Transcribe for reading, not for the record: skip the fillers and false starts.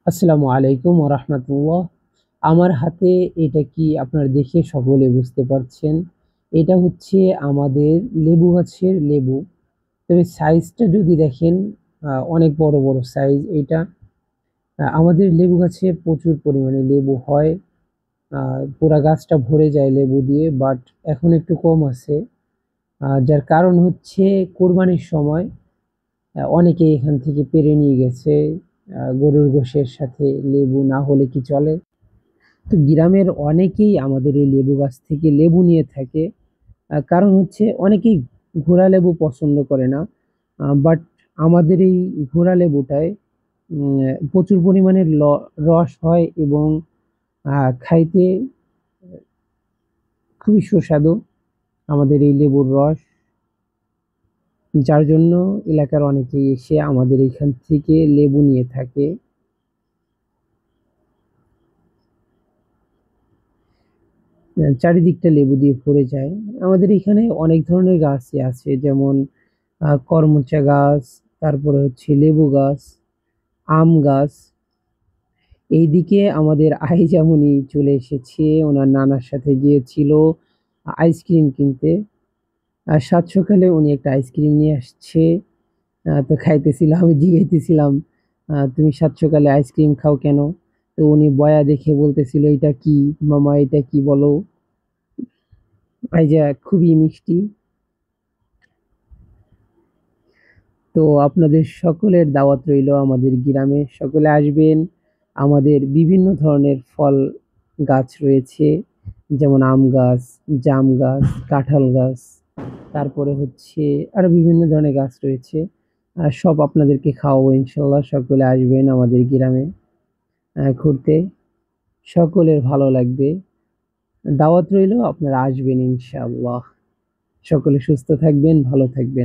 আসসালামু আলাইকুম ওয়া রাহমাতুল্লাহ। আমার হাতে এটা কি আপনারা দেখে সকলে বুঝতে পারছেন। এটা হচ্ছে আমাদের লেবু গাছের লেবু। তবে সাইজটা যদি দেখেন অনেক বড় বড় সাইজ এটা। আমাদের লেবু গাছে প্রচুর পরিমাণে লেবু হয়। পুরা গাছটা ভরে যায় লেবু দিয়ে, বাট এখন একটু কম আছে। যার কারণ হচ্ছে কোরবানির সময় অনেকে এখান থেকে পেড়ে নিয়ে গেছে। গরুর গোশের সাথে লেবু না হলে কি চলে? তো গ্রামের অনেকেই আমাদের এই লেবু গাছ থেকে লেবু নিয়ে থাকে। কারণ হচ্ছে অনেকেই ঘোড়া লেবু পছন্দ করে না, বাট আমাদের এই ঘোড়া লেবুটায় প্রচুর পরিমাণে রস হয় এবং খাইতে খুবই সুস্বাদু আমাদের এই লেবুর রস। যার জন্য এলাকার অনেকেই এসে আমাদের এখান থেকে লেবু নিয়ে থাকে। চারিদিকটা লেবু দিয়ে ভরে যায়। আমাদের এখানে অনেক ধরনের গাছই আছে, যেমন করমচা গাছ, তারপরে হচ্ছে লেবু গাছ, আম গাছ। এইদিকে আমাদের আইজামনি চলে এসেছে, ওনার নানার সাথে গিয়েছিল আইসক্রিম কিনতে। আর সাত সকালে উনি একটা আইসক্রিম নিয়ে আসছে। তো খাইতেছিলাম, আমি জিজ্ঞাসিছিলাম তুমি সাত সকালে আইসক্রিম খাও কেন? তো উনি বয়া দেখে বলতেছিল, এটা কি মামা, এটা কি বলো? এই যে খুবই মিষ্টি। তো আপনাদের সকলের দাওয়াত রইল আমাদের গ্রামে, সকলে আসবেন। আমাদের বিভিন্ন ধরনের ফল গাছ রয়েছে, যেমন আম গাছ, জাম গাছ, কাঁঠাল গাছ, তারপরে হচ্ছে আরো বিভিন্ন ধরনের গাছ রয়েছে। সব আপনাদেরকে খাওয়াবো ইনশাল্লাহ। সকলে আসবেন আমাদের গ্রামে ঘুরতে, সকলের ভালো লাগবে। দাওয়াত রইল, আপনারা আসবেন ইনশাআল্লাহ। সকলে সুস্থ থাকবেন, ভালো থাকবেন।